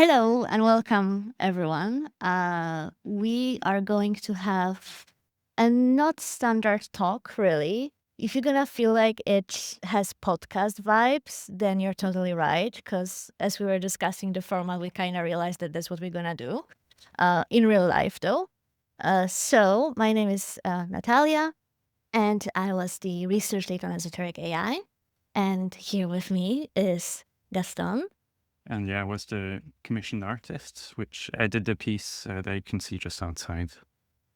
Hello and welcome, everyone. We are going to have a not standard talk, really. If you're gonna feel like it has podcast vibes, then you're totally right. Because as we were discussing the format, we kind of realized that that's what we're gonna do in real life, though. So my name is Natalia, and I was the research lead on Esoteric AI. And here with me is Gaston. And yeah, I was the commissioned artist, which I did the piece that you can see just outside.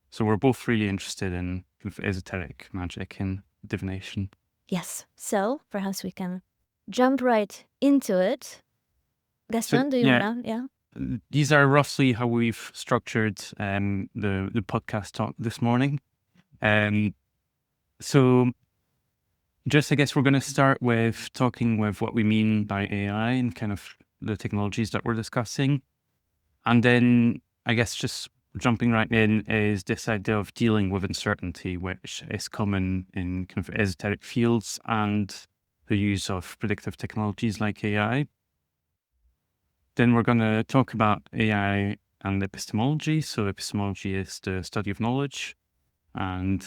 So we're both really interested in kind of esoteric magic and divination. Yes. So perhaps we can jump right into it. Gaston, do you wanna? Yeah. These are roughly how we've structured the podcast talk this morning. So just I guess we're going to start with talking with what we mean by AI and kind of the technologies that we're discussing. And then I guess just jumping right in is this idea of dealing with uncertainty, which is common in kind of esoteric fields and the use of predictive technologies like AI. Then we're going to talk about AI and epistemology. So epistemology is the study of knowledge, and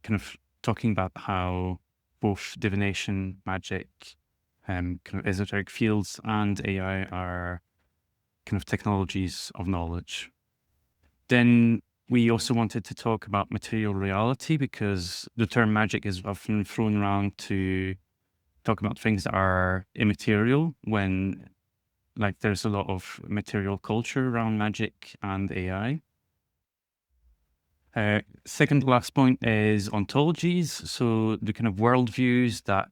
kind of talking about how both divination, magic, kind of esoteric fields and AI are kind of technologies of knowledge. Then we also wanted to talk about material reality, because the term magic is often thrown around to talk about things that are immaterial, when like there's a lot of material culture around magic and AI. Second to last point is ontologies. So the kind of worldviews that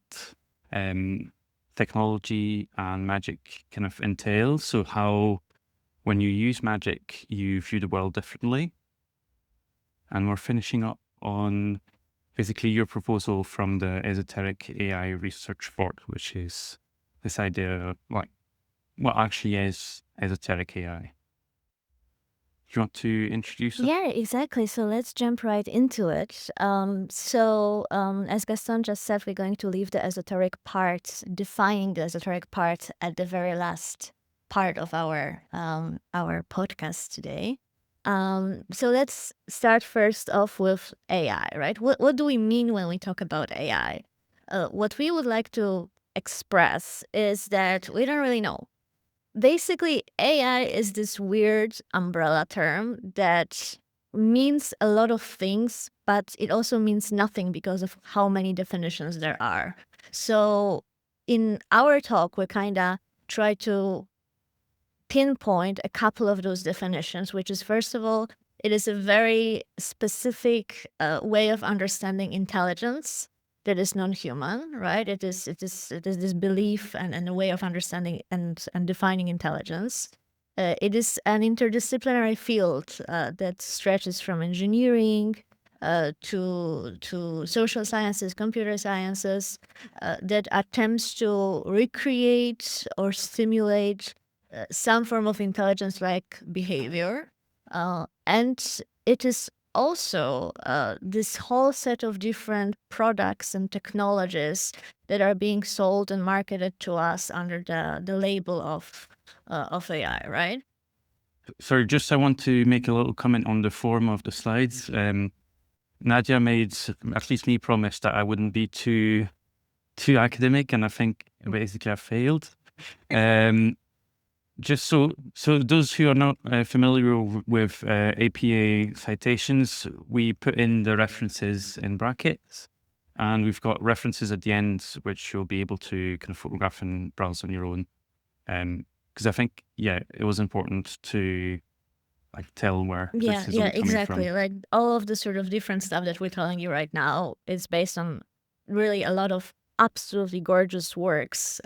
technology and magic kind of entail. So how, when you use magic, you view the world differently. And we're finishing up on basically your proposal from the Esoteric AI research board, which is this idea of like what actually is esoteric AI. Do you want to introduce it? Yeah, exactly. So let's jump right into it. As Gaston just said, we're going to leave the esoteric part, defining the esoteric part at the very last part of our podcast today. So let's start first off with AI, right? What do we mean when we talk about AI? What we would like to express is that we don't really know. Basically, AI is this weird umbrella term that means a lot of things, but it also means nothing because of how many definitions there are. So in our talk, we kind of try to pinpoint a couple of those definitions, which is, first of all, it is a very specific way of understanding intelligence that is non-human, right? It is this belief and a way of understanding and defining intelligence. It is an interdisciplinary field that stretches from engineering to social sciences, computer sciences, that attempts to recreate or stimulate some form of intelligence-like behavior. And it is also this whole set of different products and technologies that are being sold and marketed to us under the label of AI, right? Sorry, just I want to make a little comment on the form of the slides. Nadia made, at least me, promise that I wouldn't be too academic, and I think basically I failed. Just so those who are not familiar with APA citations, we put in the references in brackets, and we've got references at the end, which you'll be able to kind of photograph and browse on your own. Because I think, it was important to like tell where this is all coming exactly. from. Like all of the sort of different stuff that we're telling you right now is based on really a lot of absolutely gorgeous works,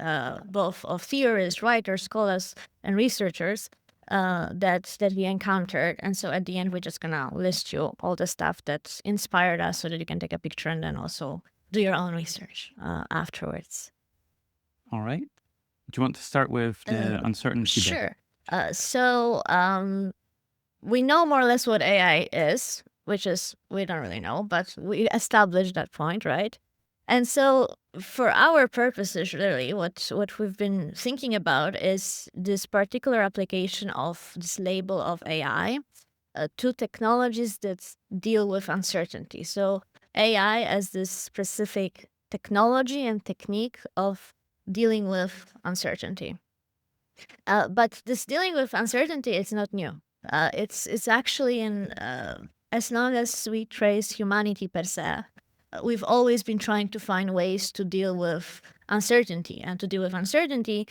both of theorists, writers, scholars, and researchers that we encountered. And so at the end, we're just gonna list you all the stuff that inspired us so that you can take a picture and then also do your own research afterwards. All right. Do you want to start with the uncertainty bit? Sure. We know more or less what AI is, which is, we don't really know, but we established that point, right? And so for our purposes, really, what we've been thinking about is this particular application of this label of AI to technologies that deal with uncertainty. So AI as this specific technology and technique of dealing with uncertainty. But this dealing with uncertainty is not new. It's actually in as long as we trace humanity per se, we've always been trying to find ways to deal with uncertainty. And to deal with uncertainty,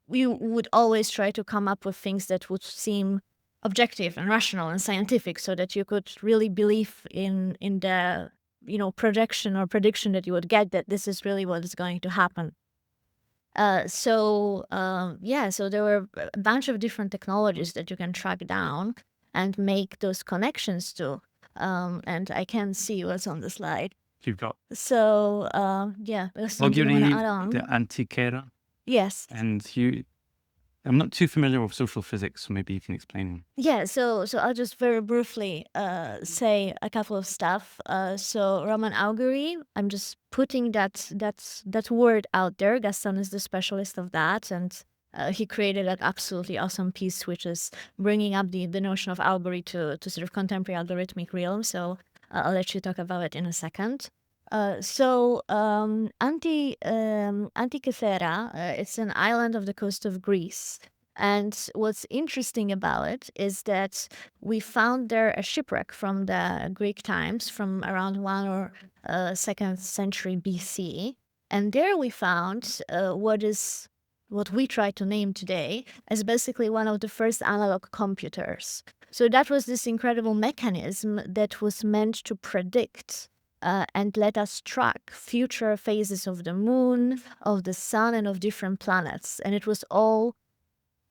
we would always try to come up with things that would seem objective and rational and scientific, so that you could really believe in the projection or prediction that you would get, that this is really what is going to happen. So there were a bunch of different technologies that you can track down and make those connections to. And I can see what's on the slide. You've got So there's something you want to add on. the Antiquera, Yes. and I'm not too familiar with social physics, so maybe you can explain. Yeah, so I'll just very briefly say a couple of stuff. So Roman augury, I'm just putting that word out there. Gaston is the specialist of that, and he created an absolutely awesome piece, which is bringing up the notion of augury to sort of contemporary algorithmic realm. So I'll let you talk about it in a second. Antikythera, it's an island of the coast of Greece. And what's interesting about it is that we found there a shipwreck from the Greek times from around 1 or 2nd century BC. And there we found what we try to name today as basically one of the first analog computers. So that was this incredible mechanism that was meant to predict and let us track future phases of the moon, of the sun, and of different planets. And it was all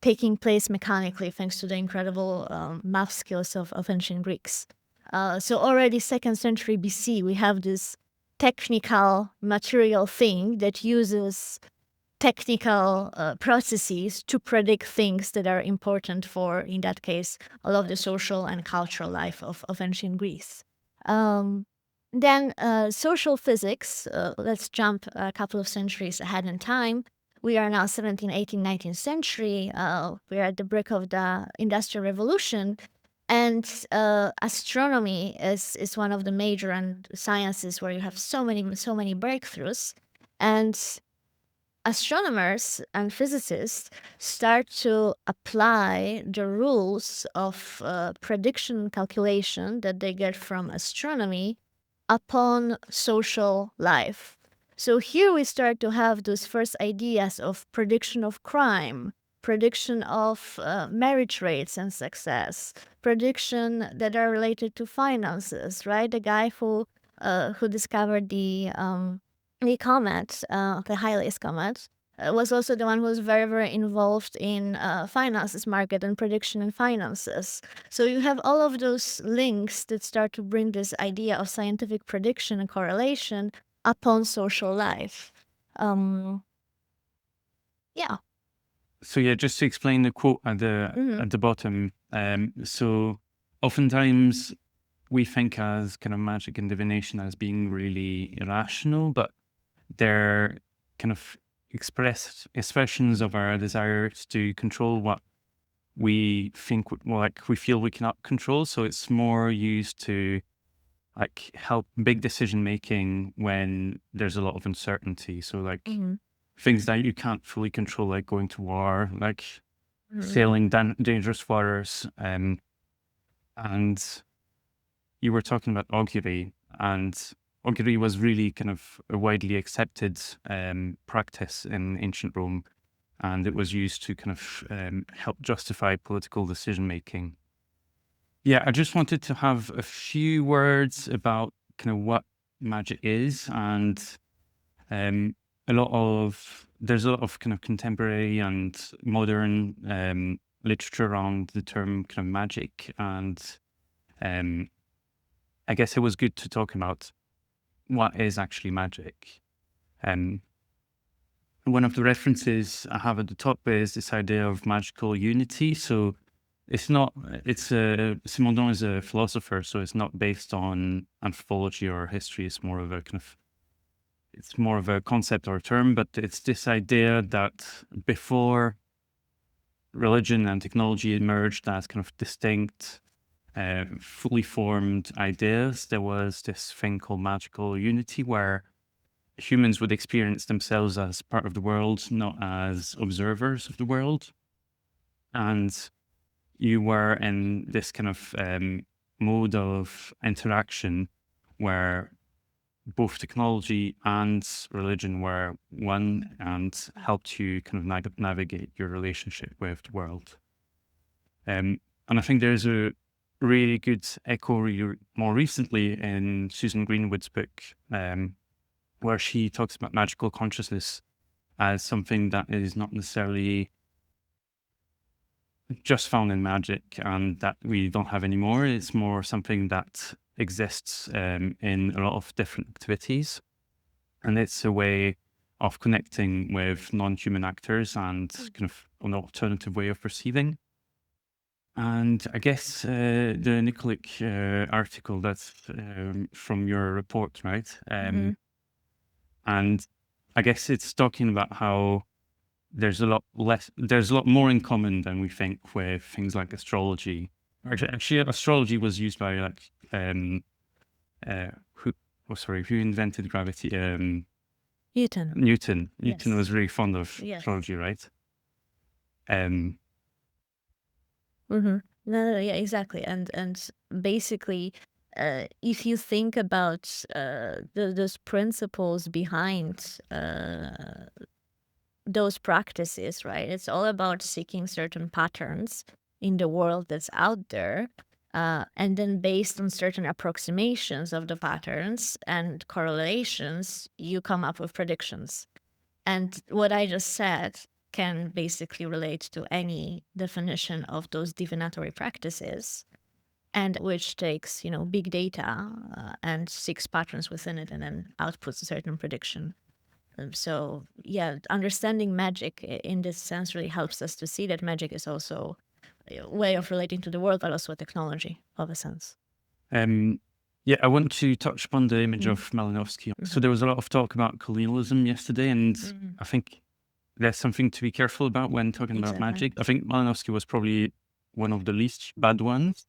taking place mechanically thanks to the incredible math skills of ancient Greeks. So already 2nd century BC, we have this technical material thing that uses technical processes to predict things that are important for, in that case, all of the social and cultural life of ancient Greece. Then social physics, let's jump a couple of centuries ahead in time. We are now 17th, 18th, 19th century. We are at the brink of the Industrial Revolution. And astronomy is one of the major sciences where you have so many breakthroughs. And astronomers and physicists start to apply the rules of prediction calculation that they get from astronomy upon social life. So here we start to have those first ideas of prediction of crime, prediction of marriage rates and success, prediction that are related to finances, right? The guy who discovered the comet, the Halley's comet, was also the one who was very, very involved in finances market and prediction in finances. So you have all of those links that start to bring this idea of scientific prediction and correlation upon social life. Yeah. So yeah, just to explain the quote at the bottom. So oftentimes we think as kind of magic and divination as being really irrational, but they're kind of expressions of our desires to control what we think, we feel we cannot control. So it's more used to help big decision making when there's a lot of uncertainty. So things that you can't fully control, like going to war, sailing dangerous waters. And you were talking about augury, and augury was really kind of a widely accepted practice in ancient Rome, and it was used to kind of help justify political decision making. Yeah, I just wanted to have a few words about kind of what magic is, and there's a lot of kind of contemporary and modern literature around the term kind of magic, and I guess it was good to talk about what is actually magic. One of the references I have at the top is this idea of magical unity. So Simondon is a philosopher, so it's not based on anthropology or history. It's more of a kind of it's more of a concept or a term, but it's this idea that before religion and technology emerged as kind of distinct, fully formed ideas, there was this thing called magical unity where humans would experience themselves as part of the world, not as observers of the world. And you were in this kind of mode of interaction where both technology and religion were one and helped you kind of navigate your relationship with the world. And I think there's a really good echo more recently in Susan Greenwood's book, where she talks about magical consciousness as something that is not necessarily just found in magic and that we don't have anymore. It's more something that exists in a lot of different activities. And it's a way of connecting with non-human actors and kind of an alternative way of perceiving. And I guess the Nikolic article that's from your report, right? And I guess it's talking about how there's a lot more in common than we think with things like astrology. Actually, astrology was used by who invented gravity? Newton. Newton. Yes. Newton was really fond of Yes. astrology, right? No, yeah, exactly. And basically, if you think about those principles behind those practices, right? It's all about seeking certain patterns in the world that's out there. And then based on certain approximations of the patterns and correlations, you come up with predictions. And what I just said can basically relate to any definition of those divinatory practices, and which takes, big data and seeks patterns within it and then outputs a certain prediction. So yeah, understanding magic in this sense really helps us to see that magic is also a way of relating to the world, but also a technology of a sense. Yeah, I want to touch upon the image of Malinowski. So there was a lot of talk about colonialism yesterday, and I think there's something to be careful about when talking about magic. I think Malinowski was probably one of the least bad ones.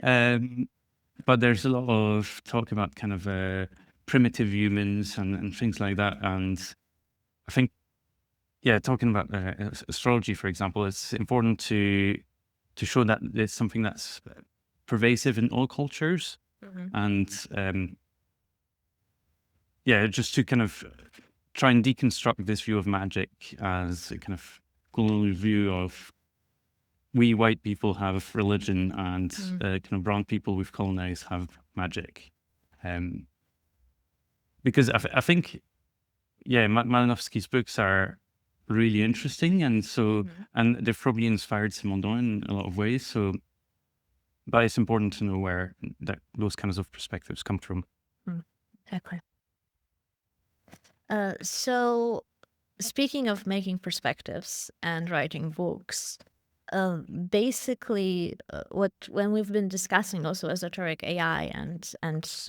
But there's a lot of talk about kind of primitive humans and things like that. And I think, yeah, talking about astrology, for example, it's important to show that it's something that's pervasive in all cultures. And yeah, just to kind of try and deconstruct this view of magic as a kind of colonial view of we white people have religion and kind of brown people we've colonized have magic. Because I think, yeah, Malinowski's books are really interesting, and so and they've probably inspired Simondon in a lot of ways. So, but it's important to know where those kinds of perspectives come from. Exactly. So, speaking of making perspectives and writing books, basically, when we've been discussing also esoteric AI and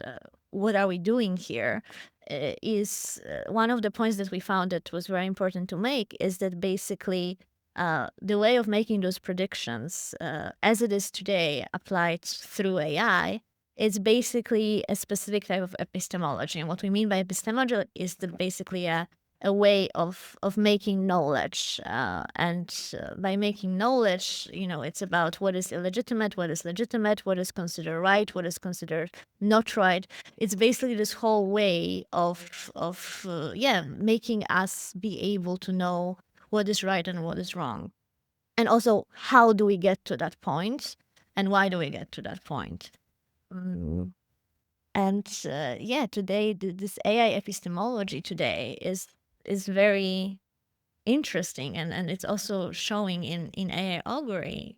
what are we doing here, is one of the points that we found that was very important to make is that basically the way of making those predictions, as it is today, applied through AI, is basically a specific type of epistemology. And what we mean by epistemology is basically a way of making knowledge. And by making knowledge, it's about what is illegitimate, what is legitimate, what is considered right, what is considered not right. It's basically this whole way of making us be able to know what is right and what is wrong. And also, how do we get to that point? And why do we get to that point? And today, this AI epistemology today is very interesting, and it's also showing in AI augury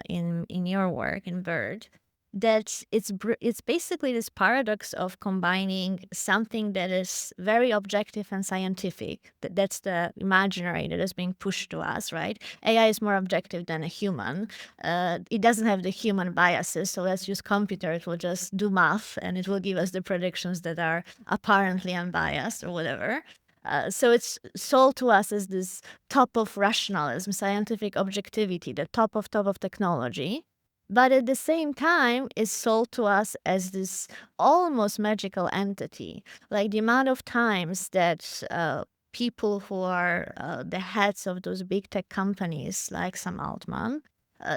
in your work in Bird. that it's basically this paradox of combining something that is very objective and scientific. That's the imaginary that is being pushed to us, right? AI is more objective than a human. It doesn't have the human biases, so let's use computer. It will just do math and it will give us the predictions that are apparently unbiased or whatever. So it's sold to us as this top of rationalism, scientific objectivity, the top of technology. But at the same time, is sold to us as this almost magical entity. Like the amount of times that people who are the heads of those big tech companies, like Sam Altman,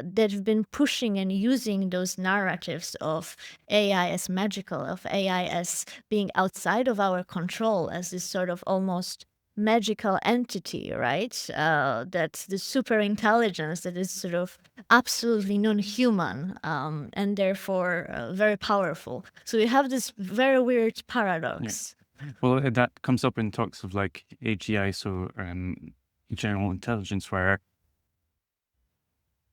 that have been pushing and using those narratives of AI as magical, of AI as being outside of our control, as this sort of almost magical entity, right? That's the super intelligence that is sort of absolutely non-human and therefore very powerful. So we have this very weird paradox. Well, that comes up in talks of like AGI, so general intelligence, where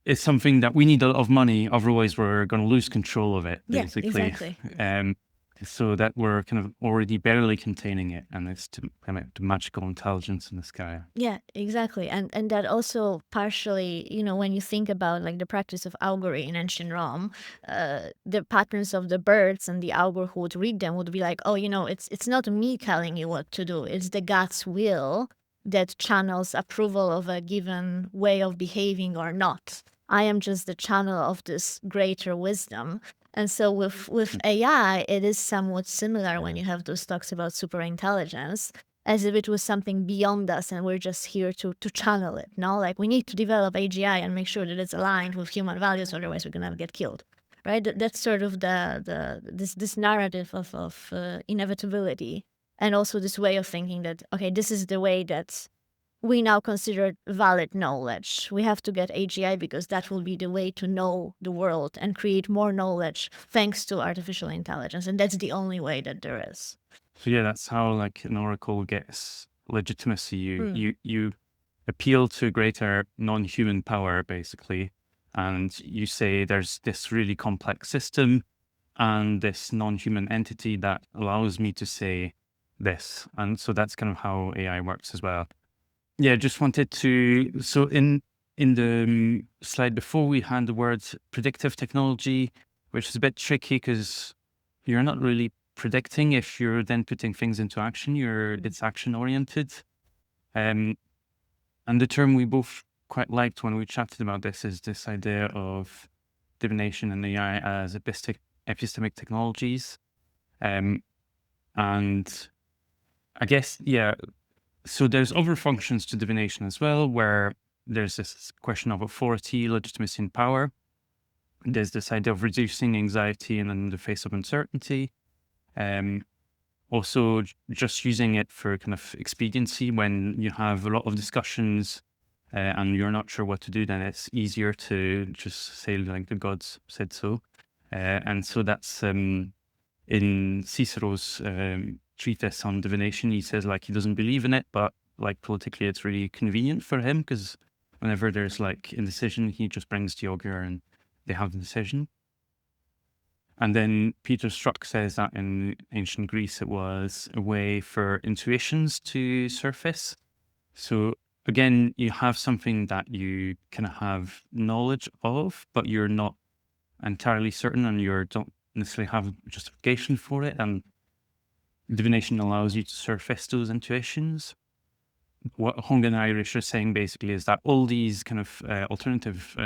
it's something that we need a lot of money, otherwise we're going to lose control of it, Yeah, basically. exactly. So that we're kind of already barely containing it, and it's kind of the magical intelligence in the sky. Yeah, exactly. And that also partially, when you think about like the practice of augury in ancient Rome, the patterns of the birds and the augur who would read them would be like, oh, it's not me telling you what to do. It's the God's will that channels approval of a given way of behaving or not. I am just the channel of this greater wisdom. And so with AI, it is somewhat similar when you have those talks about super intelligence, as if it was something beyond us and we're just here to channel it. No, like we need to develop AGI and make sure that it's aligned with human values, otherwise we're gonna get killed. Right? That's sort of this narrative of inevitability, and also this way of thinking that okay, this is the way that we now consider valid knowledge. We have to get AGI because that will be the way to know the world and create more knowledge thanks to artificial intelligence. And that's the only way that there is. So yeah, that's how like an oracle gets legitimacy. You appeal to greater non-human power, basically, and you say there's this really complex system and this non-human entity that allows me to say this. And so that's kind of how AI works as well. Yeah, just wanted to, so in the slide before, we had the words predictive technology, which is a bit tricky because you're not really predicting if you're then putting things into action. It's action oriented. And the term we both quite liked when we chatted about this is this idea of divination and AI as epistemic technologies. And I guess, yeah, so there's other functions to divination as well, where there's this question of authority, legitimacy, and power. There's this idea of reducing anxiety in the face of uncertainty. Also, just using it for kind of expediency when you have a lot of discussions and you're not sure what to do, then it's easier to just say like the gods said so. And so that's in Cicero's treatise on divination. He says like he doesn't believe in it, but like politically it's really convenient for him because whenever there's like indecision, he just brings the augur and they have the decision. And then Peter Struck says that in ancient Greece, it was a way for intuitions to surface. So again, you have something that you kind of have knowledge of, but you're not entirely certain and you don't necessarily have justification for it. And divination allows you to surface those intuitions. What Hong and Irish are saying basically is that all these kind of alternative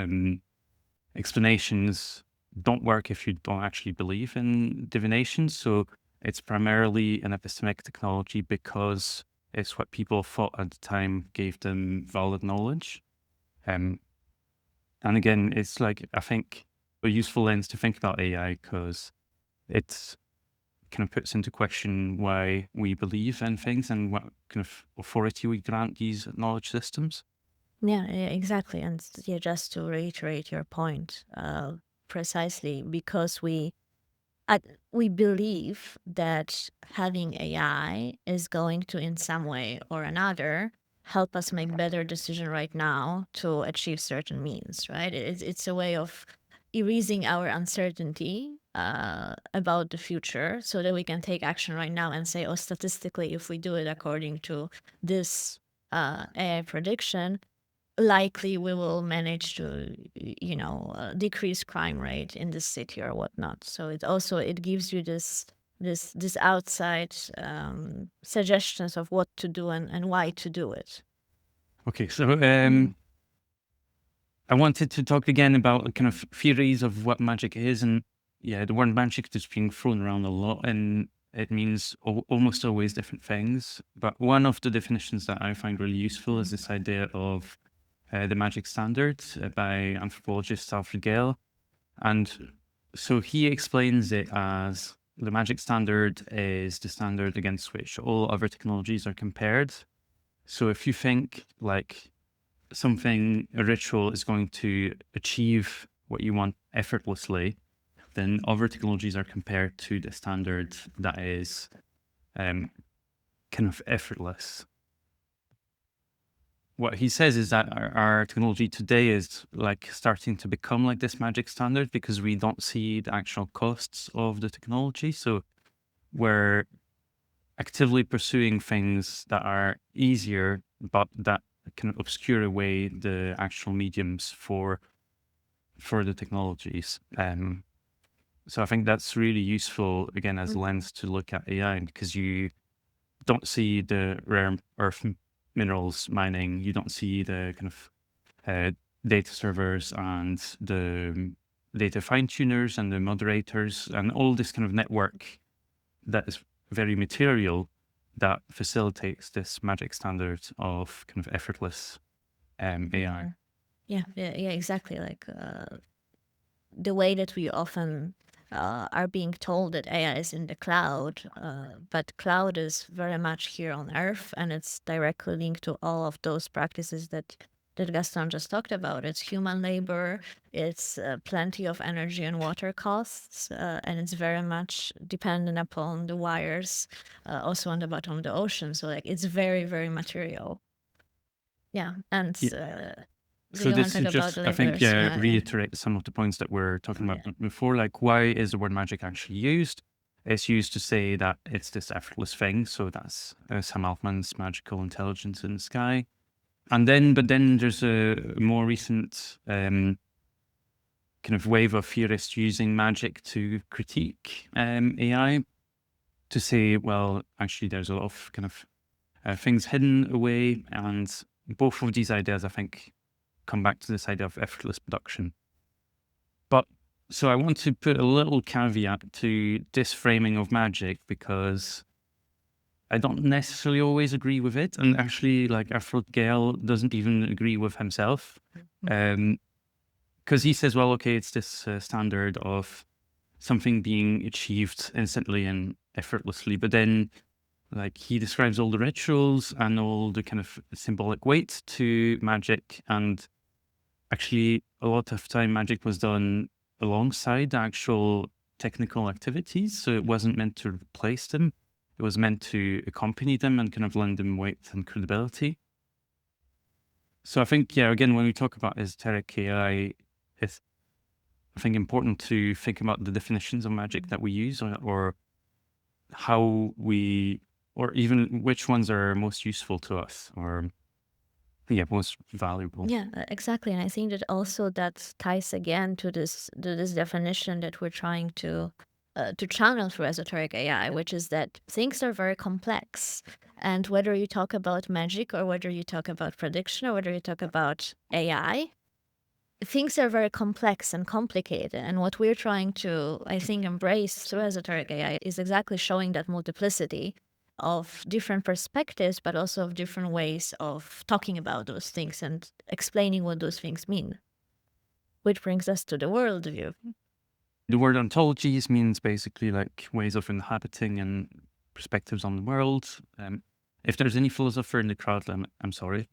explanations don't work if you don't actually believe in divination. So it's primarily an epistemic technology because it's what people thought at the time gave them valid knowledge. And again, it's like, I think, a useful lens to think about AI because it's kind of puts into question why we believe in things and what kind of authority we grant these knowledge systems. Yeah, exactly. And yeah, just to reiterate your point, precisely because we believe that having AI is going to, in some way or another, help us make better decision right now to achieve certain means, right? It's a way of erasing our uncertainty about the future so that we can take action right now and say, oh, statistically, if we do it according to this AI prediction, likely we will manage to, decrease crime rate in this city or whatnot. So it gives you this outside suggestions of what to do and why to do it. Okay, so I wanted to talk again about kind of theories of what magic is. And yeah, the word magic is being thrown around a lot, and it means almost always different things. But one of the definitions that I find really useful is this idea of the magic standard by anthropologist Alfred Gale. And so he explains it as the magic standard is the standard against which all other technologies are compared. So if you think like a ritual is going to achieve what you want effortlessly, then other technologies are compared to the standard that is kind of effortless. What he says is that our technology today is like starting to become like this magic standard because we don't see the actual costs of the technology. So we're actively pursuing things that are easier, but that can obscure away the actual mediums for the technologies. So I think that's really useful, again, as a lens to look at AI, because you don't see the rare earth minerals mining, you don't see the kind of data servers and the data fine-tuners and the moderators and all this kind of network that is very material that facilitates this magic standard of kind of effortless AI. Yeah, exactly. Like the way that we often are being told that AI is in the cloud, but cloud is very much here on Earth, and it's directly linked to all of those practices that Gaston just talked about. It's human labor, it's plenty of energy and water costs, and it's very much dependent upon the wires, also on the bottom of the ocean. So like it's very, very material. Yeah, and do So you want this to talk is about just, the I think, laborers? reiterate some of the points that we're talking about before. Like, why is the word magic actually used? It's used to say that it's this effortless thing. So that's Sam Altman's magical intelligence in the sky. And then, but then there's a more recent kind of wave of theorists using magic to critique AI, to say, well, actually, there's a lot of kind of things hidden away. And both of these ideas, I think, come back to this idea of effortless production. But so I want to put a little caveat to this framing of magic, because I don't necessarily always agree with it. And actually, like, Alfred Gale doesn't even agree with himself. Because he says, well, okay, it's this standard of something being achieved instantly and effortlessly. But then, like, he describes all the rituals and all the kind of symbolic weight to magic. And actually, a lot of time magic was done alongside the actual technical activities. So it wasn't meant to replace them. It was meant to accompany them and kind of lend them weight and credibility. So I think, yeah, again, when we talk about esoteric AI, it's, I think, important to think about the definitions of magic that we use, or how we, or even which ones are most useful to us, or most valuable. Yeah, exactly. And I think that also that ties again to this definition that we're trying to channel through esoteric AI, which is that things are very complex. And whether you talk about magic or whether you talk about prediction or whether you talk about AI, things are very complex and complicated. And what we're trying to, I think, embrace through esoteric AI is exactly showing that multiplicity of different perspectives, but also of different ways of talking about those things and explaining what those things mean. Which brings us to the worldview. The word ontologies means basically like ways of inhabiting and perspectives on the world. If there's any philosopher in the crowd, I'm sorry.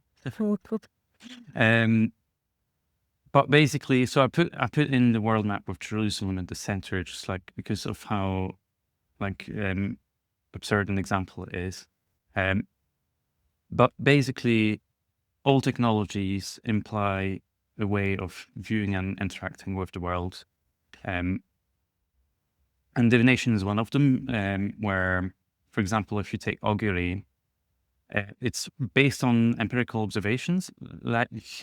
But basically, so I put in the world map of Jerusalem at the center, just like because of how like absurd an example it is. But basically, all technologies imply a way of viewing and interacting with the world. And divination is one of them, where, for example, if you take augury, it's based on empirical observations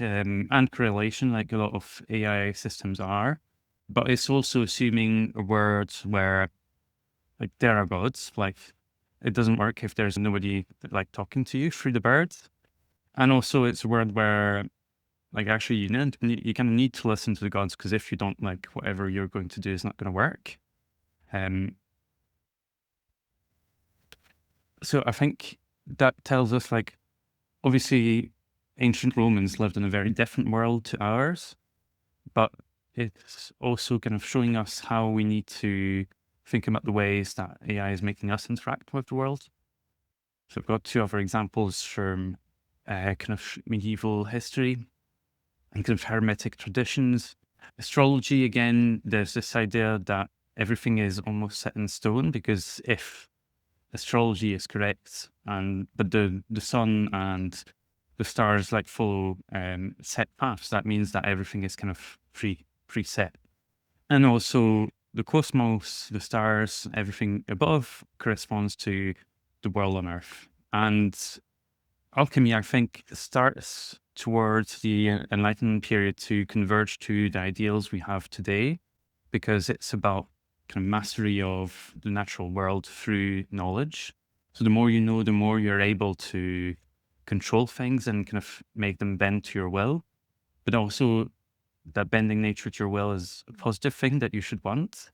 and correlation, like a lot of AI systems are, but it's also assuming a world where like there are gods, like it doesn't work if there's nobody like talking to you through the birds. And also it's a world where like actually you kind of need to listen to the gods, because if you don't, like whatever you're going to do is not going to work. So I think that tells us, like, obviously ancient Romans lived in a very different world to ours, but it's also kind of showing us how we need to think about the ways that AI is making us interact with the world. So I've got two other examples from kind of medieval history and kind of hermetic traditions. Astrology, again, there's this idea that everything is almost set in stone, because if astrology is correct, but the sun and the stars like follow set paths, that means that everything is kind of preset. And also the cosmos, the stars, everything above corresponds to the world on Earth. And alchemy, I think, starts towards the Enlightenment period to converge to the ideals we have today, because it's about kind of mastery of the natural world through knowledge. So the more you know, the more you're able to control things and kind of make them bend to your will. But also that bending nature to your will is a positive thing that you should want.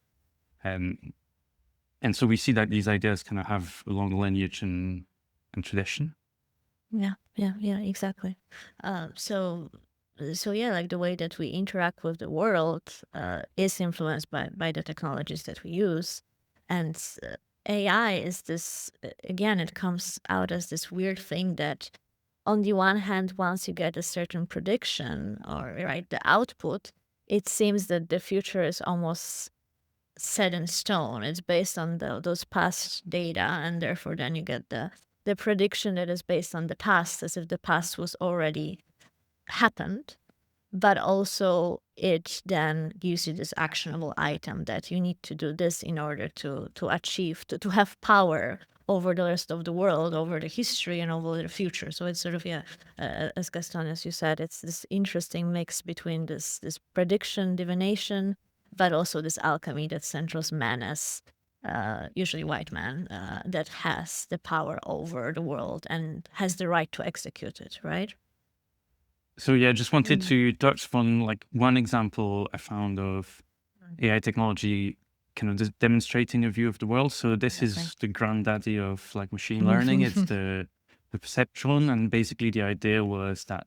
And so we see that these ideas kind of have a long lineage and tradition. Yeah, exactly. So yeah, like the way that we interact with the world is influenced by the technologies that we use, and AI is this again. It comes out as this weird thing that, on the one hand, once you get a certain prediction or right the output, it seems that the future is almost set in stone. It's based on those past data, and therefore then you get the prediction that is based on the past, as if the past was already happened. But also it then gives you this actionable item that you need to do this in order to achieve, to have power over the rest of the world, over the history, and over the future. So it's sort of, as Gaston, as you said, it's this interesting mix between this prediction, divination, but also this alchemy that centers man as usually white man that has the power over the world and has the right to execute it, right? So yeah, just wanted to touch on like one example I found of AI technology kind of just demonstrating a view of the world. So this is the granddaddy of like machine learning. It's the perceptron, and basically the idea was that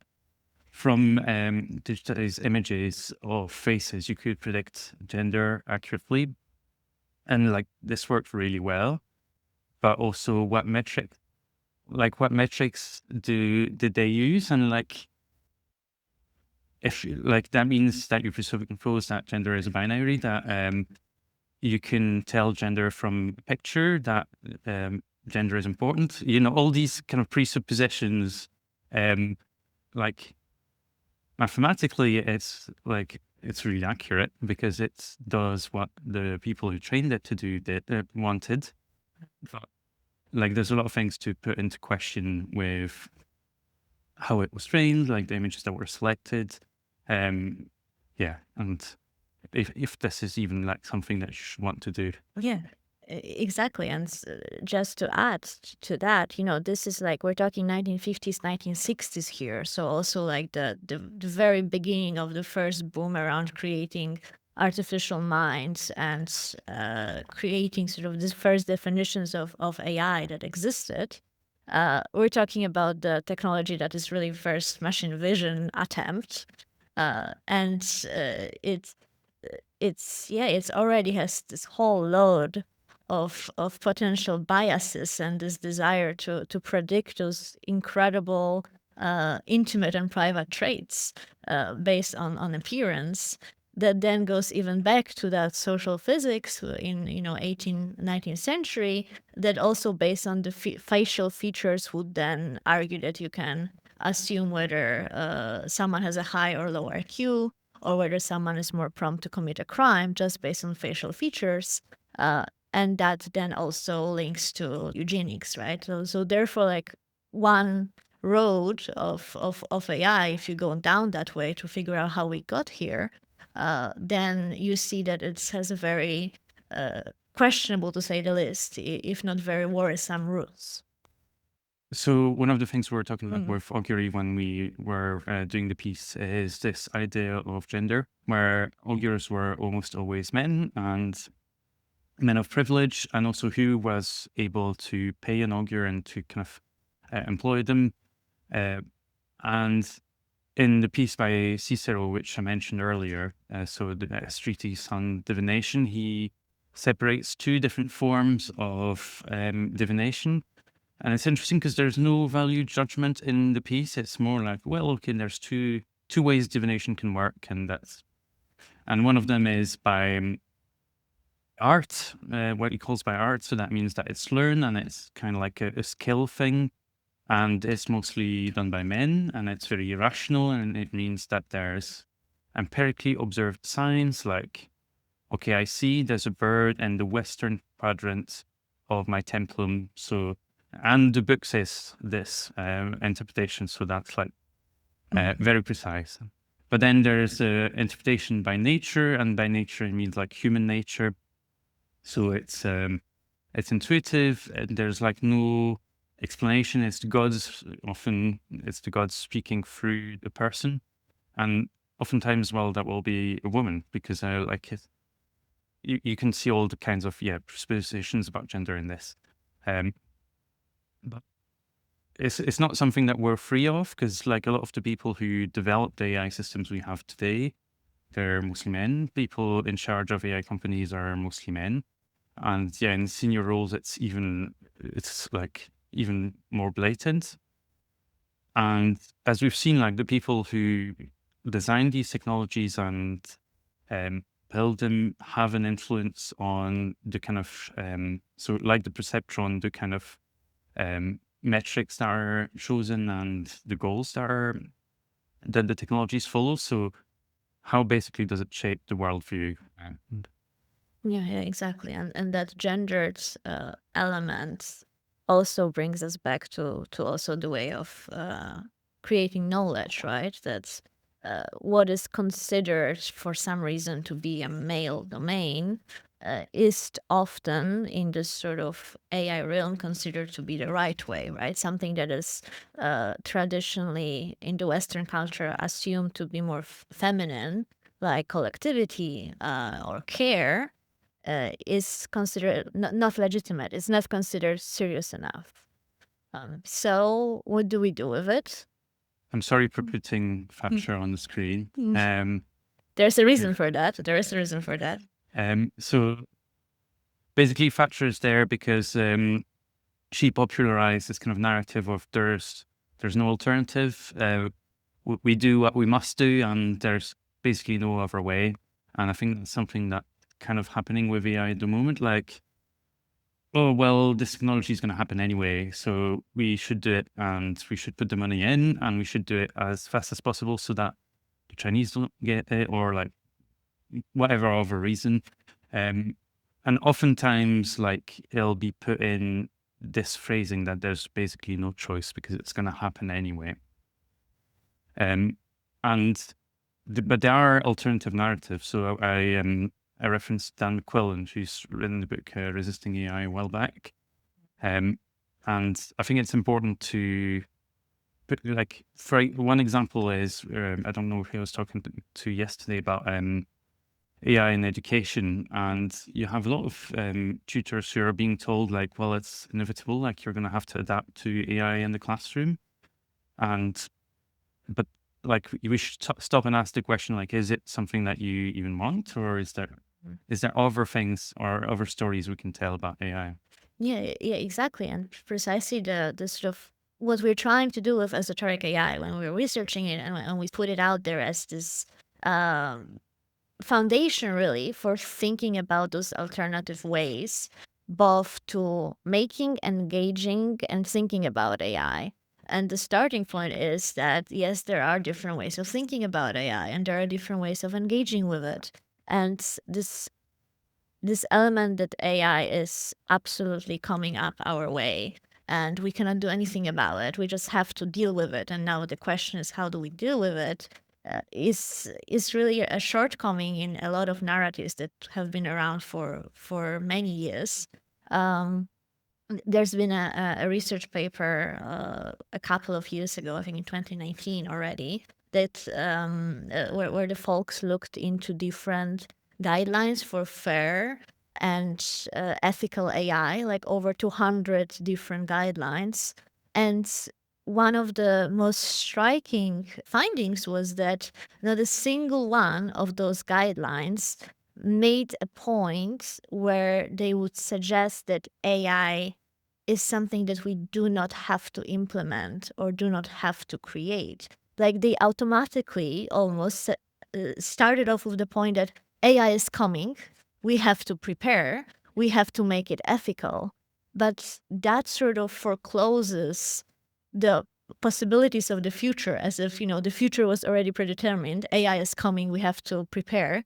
from digitized images of faces, you could predict gender accurately, and like this worked really well. But also, what metrics did they use, and like if like that means that you presuppose that gender is a binary, that you can tell gender from a picture, that gender is important. You know, all these kind of presuppositions, like mathematically, it's really accurate because it does what the people who trained it to do wanted. But like, there's a lot of things to put into question with how it was trained, like the images that were selected. Yeah, and if this is even like something that you should want to do. Yeah, exactly. And just to add to that, this is like we're talking 1950s, 1960s here. So also like the very beginning of the first boom around creating artificial minds and creating sort of the first definitions of AI that existed. We're talking about the technology that is really first machine vision attempt. And it's already has this whole load of potential biases and this desire to predict those incredible intimate and private traits based on appearance, that then goes even back to that social physics in 18th, 19th century, that also based on the facial features would then argue that you can assume whether someone has a high or low IQ, or whether someone is more prompt to commit a crime just based on facial features. And that then also links to eugenics, right? So therefore, like, one road of AI, if you go down that way to figure out how we got here, then you see that it has a very questionable, to say the least, if not very worrisome roots. So one of the things we were talking about with augury when we were doing the piece is this idea of gender, where augurs were almost always men and men of privilege, and also who was able to pay an augur and to kind of employ them. And in the piece by Cicero, which I mentioned earlier, so the treatise on divination, he separates two different forms of divination. And it's interesting because there's no value judgment in the piece. It's more like, well, okay, there's two ways divination can work, and one of them is by art, what he calls by art. So that means that it's learned and it's kind of like a skill thing, and it's mostly done by men, and it's very irrational, and it means that there's empirically observed signs like, okay, I see there's a bird in the western quadrant of my templum, so, and the book says this interpretation, so that's like very precise. But then there's interpretation by nature, and by nature it means like human nature. So it's intuitive, and there's like no explanation. It's the gods, often it's the gods speaking through the person, and oftentimes, well, that will be a woman, because like it, you can see all the kinds of presuppositions about gender in this, but it's not something that we're free of, because like a lot of the people who develop the AI systems we have today, they're mostly men. People in charge of AI companies are mostly men. And yeah, in senior roles, it's like even more blatant. And as we've seen, like the people who design these technologies and build them have an influence on the kind of, so like the perceptron, the kind of metrics that are chosen and the goals that the technologies follow. So how basically does it shape the worldview? Yeah, exactly. And that gendered element also brings us back to also the way of creating knowledge, right? That's what is considered for some reason to be a male domain is often in this sort of AI realm considered to be the right way, right? Something that is traditionally in the Western culture assumed to be more feminine, like collectivity or care, is considered not legitimate. It's not considered serious enough. So what do we do with it? I'm sorry for putting Thatcher on the screen. There's a reason for that. There is a reason for that. So basically, Thatcher is there because she popularized this kind of narrative of there's no alternative. We do what we must do, and there's basically no other way. And I think that's something that kind of happening with AI at the moment. Like, oh, well, this technology is going to happen anyway, so we should do it, and we should put the money in, and we should do it as fast as possible so that the Chinese don't get it, or like whatever other reason. And oftentimes, like, it'll be put in this phrasing that there's basically no choice because it's going to happen anyway. But there are alternative narratives. So I referenced Dan McQuillan, who's written the book Resisting AI a while back. And I think it's important to put, like, for one example is, I don't know if I was talking to yesterday about AI in education, and you have a lot of tutors who are being told, like, well, it's inevitable, like you're going to have to adapt to AI in the classroom. But like, we should stop and ask the question, like, is it something that you even want, or is there other things or other stories we can tell about AI? Yeah, exactly. And precisely the sort of what we're trying to do with esoteric AI when we're researching it and we put it out there as this foundation really for thinking about those alternative ways, both to making, engaging, and thinking about AI. And the starting point is that, yes, there are different ways of thinking about AI, and there are different ways of engaging with it. And this element that AI is absolutely coming up our way, and we cannot do anything about it. We just have to deal with it. And now the question is, how do we deal with it? Is really a shortcoming in a lot of narratives that have been around for many years. There's been a research paper a couple of years ago, I think in 2019 already, that where the folks looked into different guidelines for fair and ethical AI, like over 200 different guidelines. And one of the most striking findings was that not a single one of those guidelines made a point where they would suggest that AI is something that we do not have to implement or do not have to create. Like they automatically almost started off with the point that AI is coming, we have to prepare, we have to make it ethical. But that sort of forecloses the possibilities of the future, as if, the future was already predetermined. AI is coming, we have to prepare.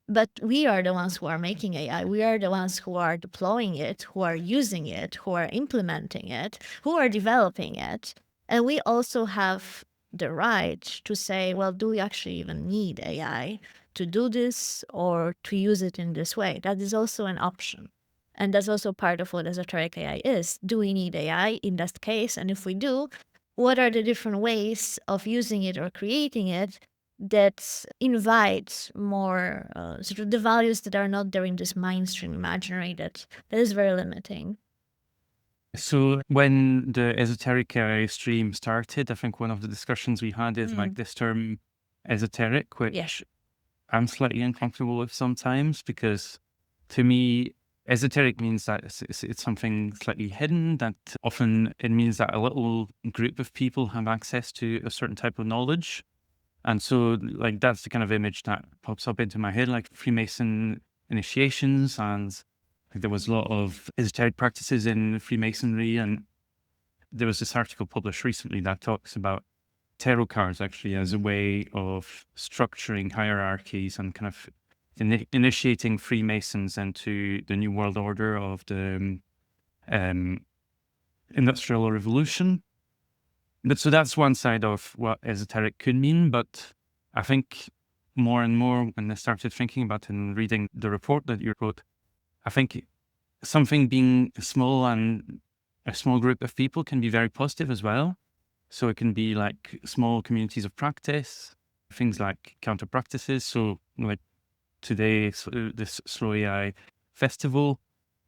But we are the ones who are making AI. We are the ones who are deploying it, who are using it, who are implementing it, who are developing it. And we also have the right to say, well, do we actually even need AI to do this or to use it in this way? That is also an option. And that's also part of what esoteric AI is. Do we need AI in that case? And if we do, what are the different ways of using it or creating it that invite more sort of the values that are not there in this mainstream imaginary that is very limiting? So when the esoteric AI stream started, I think one of the discussions we had is like this term esoteric, which I'm slightly uncomfortable with sometimes, because to me, esoteric means that it's something slightly hidden, that often it means that a little group of people have access to a certain type of knowledge. And so like that's the kind of image that pops up into my head, like Freemason initiations, and like there was a lot of esoteric practices in Freemasonry. And there was this article published recently that talks about tarot cards actually as a way of structuring hierarchies and kind of initiating Freemasons into the new world order of the Industrial Revolution. So that's one side of what esoteric could mean. But I think more and more when I started thinking about it and reading the report that you wrote, I think something being small and a small group of people can be very positive as well. So it can be like small communities of practice, things like counter practices. So like today, this Slow AI festival,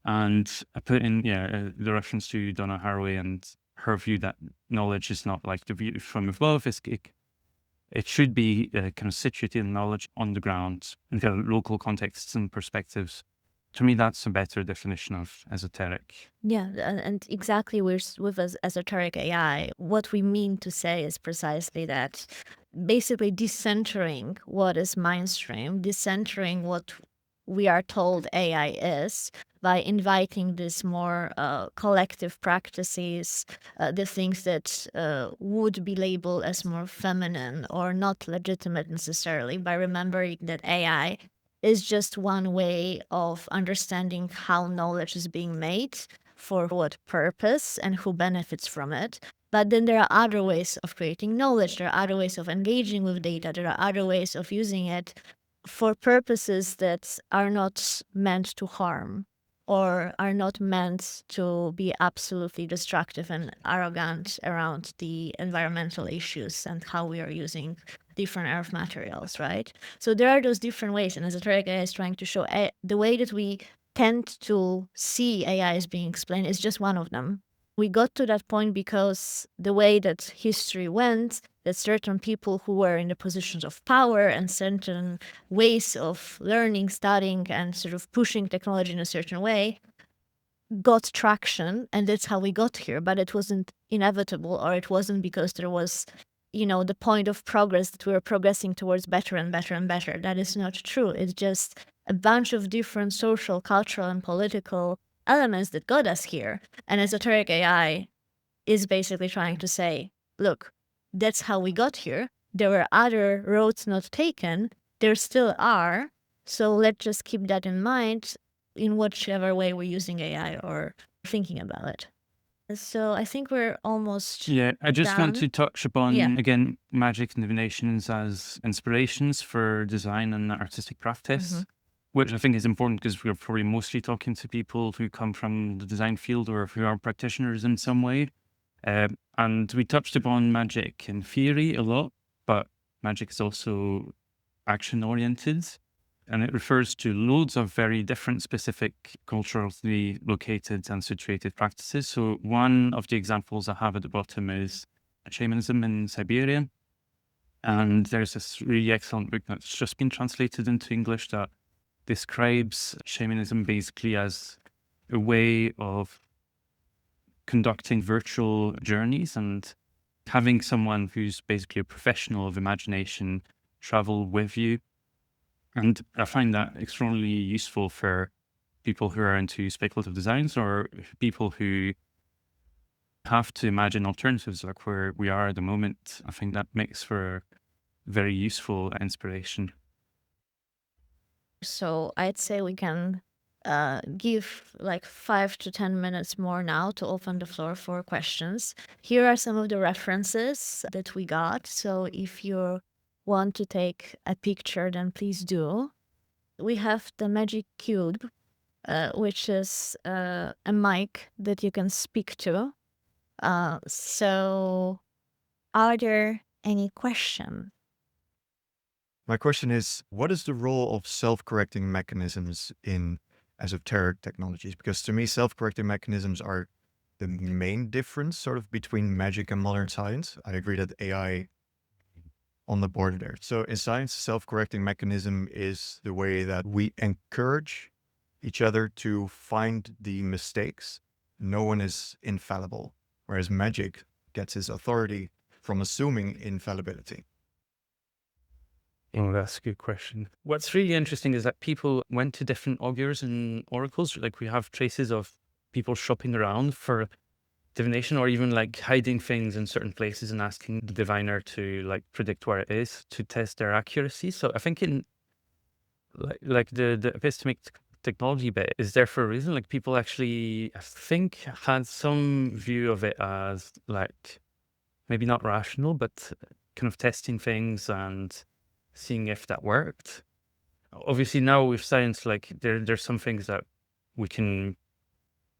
and I put in the reference to Donna Haraway and her view that knowledge is not like the view from above. It should be kind of situated knowledge on the ground in kind of local contexts and perspectives. To me, that's a better definition of esoteric. Yeah, and exactly with esoteric AI, what we mean to say is precisely that, basically decentering what is mainstream, decentering what we are told AI is, by inviting these more collective practices, the things that would be labeled as more feminine or not legitimate necessarily, by remembering that AI is just one way of understanding how knowledge is being made, for what purpose, and who benefits from it. But then there are other ways of creating knowledge, there are other ways of engaging with data, there are other ways of using it for purposes that are not meant to harm or are not meant to be absolutely destructive and arrogant around the environmental issues and how we are using different earth materials, right? So there are those different ways, and esoteric AI is trying to show the way that we tend to see AI as being explained is just one of them. We got to that point because the way that history went, that certain people who were in the positions of power and certain ways of learning, studying, and sort of pushing technology in a certain way got traction, and that's how we got here. But it wasn't inevitable, or it wasn't because there was, the point of progress that we were progressing towards better and better and better. That is not true. It's just a bunch of different social, cultural, and political elements that got us here. And esoteric AI is basically trying to say, look, that's how we got here. There were other roads not taken. There still are. So let's just keep that in mind in whichever way we're using AI or thinking about it. So I think we're almost I just want done. to touch upon, again, magic and divinations as inspirations for design and artistic practice, which I think is important because we're probably mostly talking to people who come from the design field or who are practitioners in some way. And we touched upon magic in theory a lot, but magic is also action-oriented. And it refers to loads of very different specific culturally located and situated practices. So one of the examples I have at the bottom is shamanism in Siberia. And there's this really excellent book that's just been translated into English that describes shamanism basically as a way of conducting virtual journeys and having someone who's basically a professional of imagination travel with you. And I find that extremely useful for people who are into speculative designs or people who have to imagine alternatives like where we are at the moment. I think that makes for very useful inspiration. So I'd say we can give like 5 to 10 minutes more now to open the floor for questions. Here are some of the references that we got. So if you want to take a picture, then please do. We have the Magic Cube, which is a mic that you can speak to. So are there any questions? My question is, what is the role of self-correcting mechanisms in esoteric technologies? Because to me, self-correcting mechanisms are the main difference sort of between magic and modern science. I agree that AI on the border there. So in science, self-correcting mechanism is the way that we encourage each other to find the mistakes. No one is infallible, whereas magic gets its authority from assuming infallibility. Oh, that's a good question. What's really interesting is that people went to different augurs and oracles. Like we have traces of people shopping around for divination or even like hiding things in certain places and asking the diviner to like predict where it is to test their accuracy. So I think in like the epistemic technology bit is there for a reason. Like people actually, I think, had some view of it as like maybe not rational, but kind of testing things and seeing if that worked. Obviously now with science, like there's some things that we can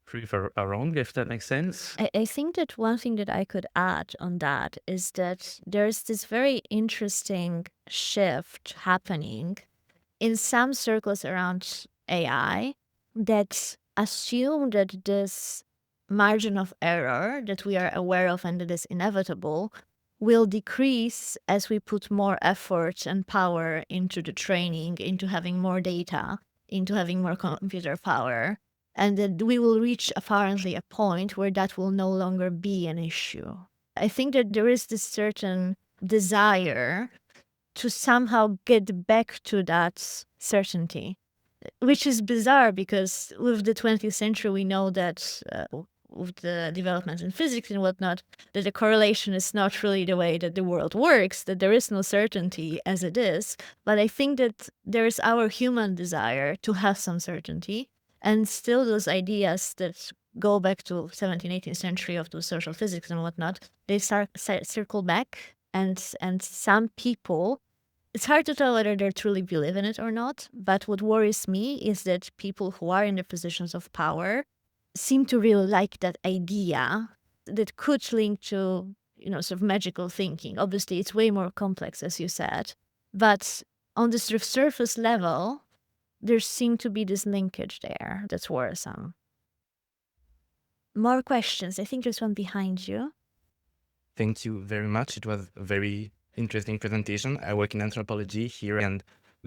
prove are wrong, if that makes sense. I think that one thing that I could add on that is that there's this very interesting shift happening in some circles around AI that assume that this margin of error that we are aware of and that is inevitable will decrease as we put more effort and power into the training, into having more data, into having more computer power, and that we will reach apparently a point where that will no longer be an issue. I think that there is this certain desire to somehow get back to that certainty, which is bizarre because with the 20th century, we know that with the developments in physics and whatnot, that the correlation is not really the way that the world works, that there is no certainty as it is. But I think that there is our human desire to have some certainty. And still those ideas that go back to 17th, 18th century of the social physics and whatnot, they circle back. And some people, it's hard to tell whether they truly believe in it or not. But what worries me is that people who are in the positions of power seem to really like that idea that could link to, sort of magical thinking. Obviously, it's way more complex, as you said. But on the sort of surface level, there seemed to be this linkage there that's worrisome. More questions. I think there's one behind you. Thank you very much. It was a very interesting presentation. I work in anthropology here, and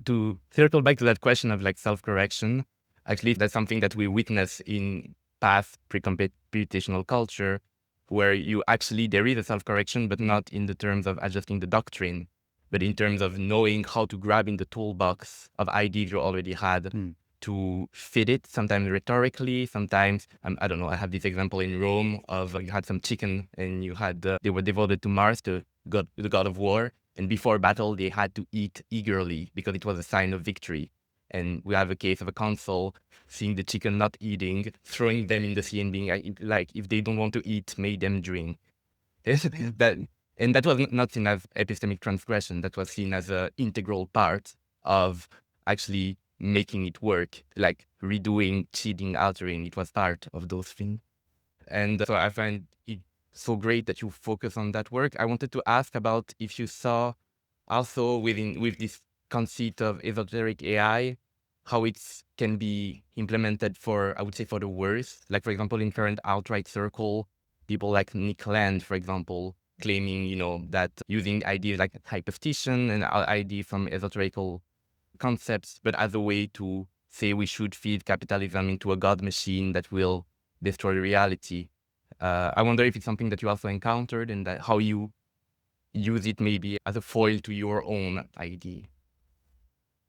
to circle back to that question of like self-correction, actually that's something that we witness in past pre-computational culture, where there is a self-correction, but not in the terms of adjusting the doctrine, but in terms of knowing how to grab in the toolbox of ideas you already had to fit it, sometimes rhetorically, sometimes, I don't know, I have this example in Rome of you had some chicken and you had, they were devoted to Mars, the god of war. And before battle, they had to eat eagerly because it was a sign of victory. And we have a case of a consul seeing the chicken not eating, throwing them in the sea and being like, if they don't want to eat, make them drink. that, and that was not seen as epistemic transgression. That was seen as an integral part of actually making it work, like redoing, cheating, altering. It was part of those things. And so I find it so great that you focus on that work. I wanted to ask about if you saw also with this conceit of esoteric AI, how it can be implemented for, I would say, for the worse. Like, for example, in current outright circle, people like Nick Land, for example, claiming, that using ideas like hyperstition and ideas from esoterical concepts, but as a way to say we should feed capitalism into a god machine that will destroy reality. I wonder if it's something that you also encountered and that how you use it maybe as a foil to your own idea.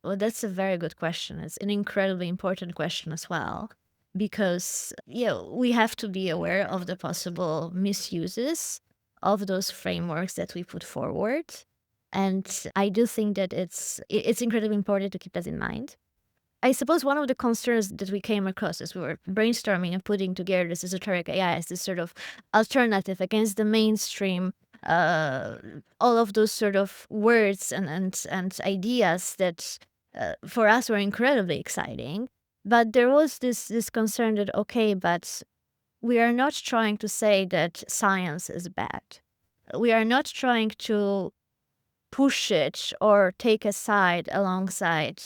Well, that's a very good question. It's an incredibly important question as well, because we have to be aware of the possible misuses of those frameworks that we put forward. And I do think that it's incredibly important to keep that in mind. I suppose one of the concerns that we came across as we were brainstorming and putting together this esoteric AI as this sort of alternative against the mainstream, all of those sort of words and ideas that for us were incredibly exciting. But there was this concern that, okay, but we are not trying to say that science is bad. We are not trying to push it or take a side alongside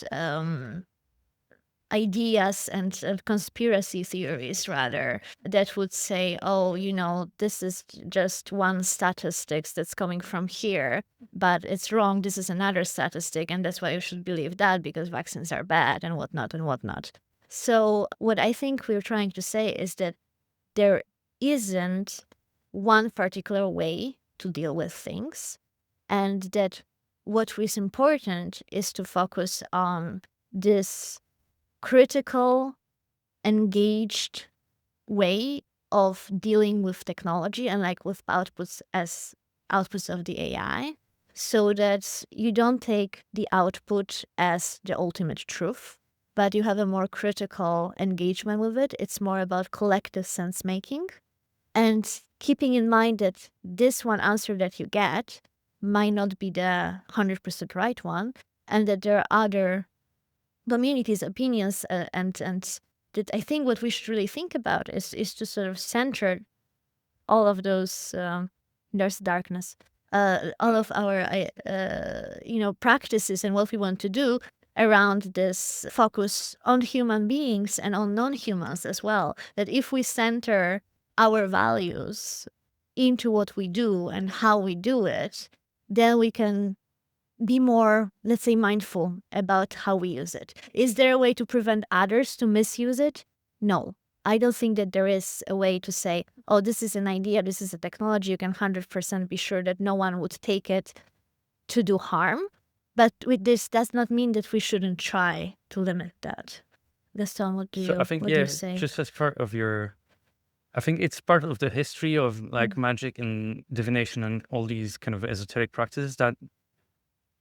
ideas and conspiracy theories, rather, that would say, oh, this is just one statistics that's coming from here, but it's wrong. This is another statistic, and that's why you should believe that because vaccines are bad and whatnot and whatnot. So what I think we're trying to say is that there isn't one particular way to deal with things, and that what is important is to focus on this critical, engaged way of dealing with technology and with outputs as outputs of the AI, so that you don't take the output as the ultimate truth, but you have a more critical engagement with it. It's more about collective sense making and keeping in mind that this one answer that you get might not be the 100% right one, and that there are other communities, opinions, and that I think what we should really think about is to sort of center all of those, there's darkness, all of our, practices and what we want to do around this focus on human beings and on non-humans as well. That if we center our values into what we do and how we do it, then we can be more, let's say, mindful about how we use it. Is there a way to prevent others to misuse it? No. I don't think that there is a way to say, oh, this is an idea, this is a technology, you can 100% be sure that no one would take it to do harm. But with this does not mean that we shouldn't try to limit that. Gaston, what do I think, you say? just as part of I think it's part of the history of magic and divination and all these kind of esoteric practices that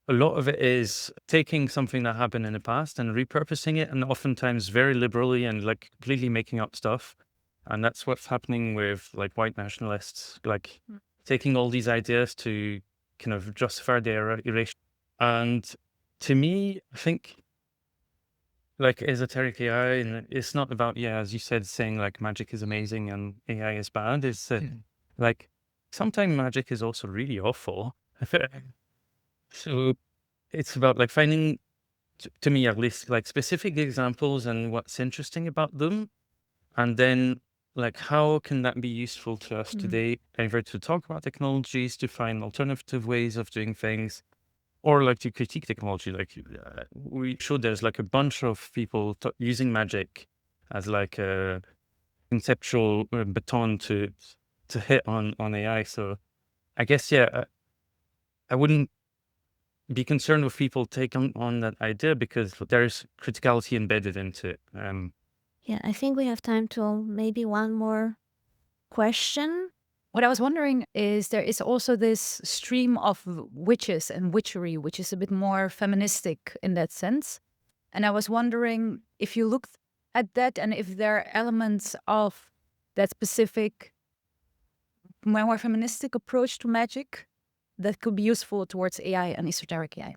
a lot of it is taking something that happened in the past and repurposing it, and oftentimes very liberally and completely making up stuff. And that's what's happening with white nationalists, taking all these ideas to kind of justify their erasure. And to me, I think esoteric AI, and it's not about, as you said, saying magic is amazing and AI is bad. It's that sometimes magic is also really awful. So it's about finding, to me at least, specific examples and what's interesting about them, and then how can that be useful to us today, either to talk about technologies, to find alternative ways of doing things, or to critique technology. We showed there's a bunch of people using magic as a conceptual baton to hit on AI. So I guess I wouldn't be concerned if people take on that idea because there's criticality embedded into it. Yeah, I think we have time to maybe one more question. What I was wondering is there is also this stream of witches and witchery, which is a bit more feministic in that sense. And I was wondering if you looked at that and if there are elements of that specific, more feministic approach to magic that could be useful towards AI and esoteric AI.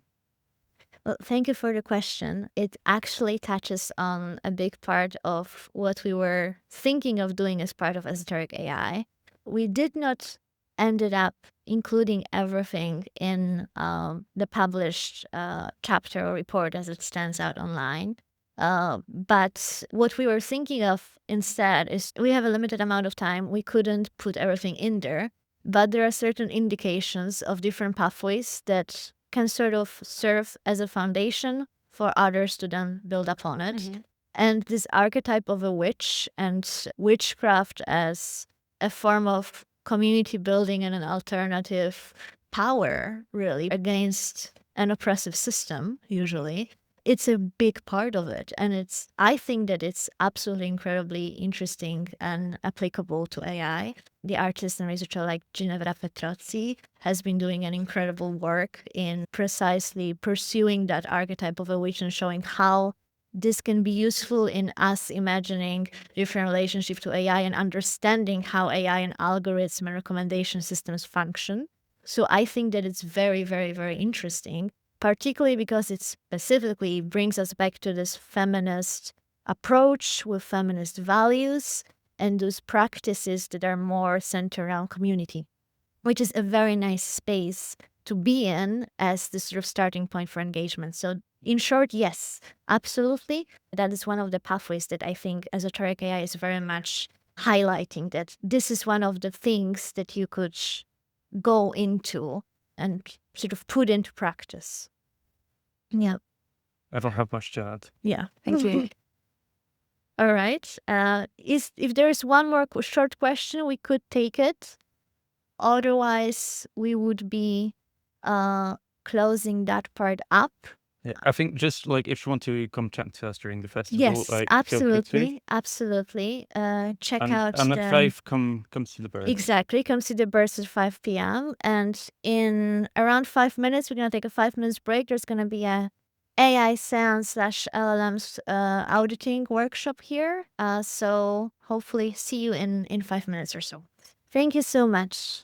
Well, thank you for the question. It actually touches on a big part of what we were thinking of doing as part of Esoteric AI. We did not ended up including everything in the published chapter or report as it stands out online. But what we were thinking of instead is we have a limited amount of time. We couldn't put everything in there, but there are certain indications of different pathways that can sort of serve as a foundation for others to then build upon it. Mm-hmm. And this archetype of a witch and witchcraft as a form of community building and an alternative power, really, against an oppressive system, usually. It's a big part of it. And I think that it's absolutely incredibly interesting and applicable to AI. The artist and researcher like Ginevra Petrozzi has been doing an incredible work in precisely pursuing that archetype of a witch and showing how this can be useful in us imagining different relationship to AI and understanding how AI and algorithms and recommendation systems function. So I think that it's very, very, very interesting, particularly because it specifically brings us back to this feminist approach with feminist values and those practices that are more centered around community, which is a very nice space to be in as the sort of starting point for engagement. So in short, yes, absolutely. That is one of the pathways that I think Esoteric AI is very much highlighting, that this is one of the things that you could go into and sort of put into practice. Yeah. I don't have much to add. Yeah. Thank you. All right. If there is one more short question, we could take it. Otherwise, we would be closing that part up. Yeah, I think just like if you want to come chat to us during the festival, Yes, like feel free to. absolutely. Check out And at the 5, come see the birds. Exactly. Come see the birds at 5 p.m. And in around 5 minutes, we're gonna take a 5 minutes break. There's gonna be a AI sound / LLMs auditing workshop here. So hopefully see you in 5 minutes or so. Thank you so much.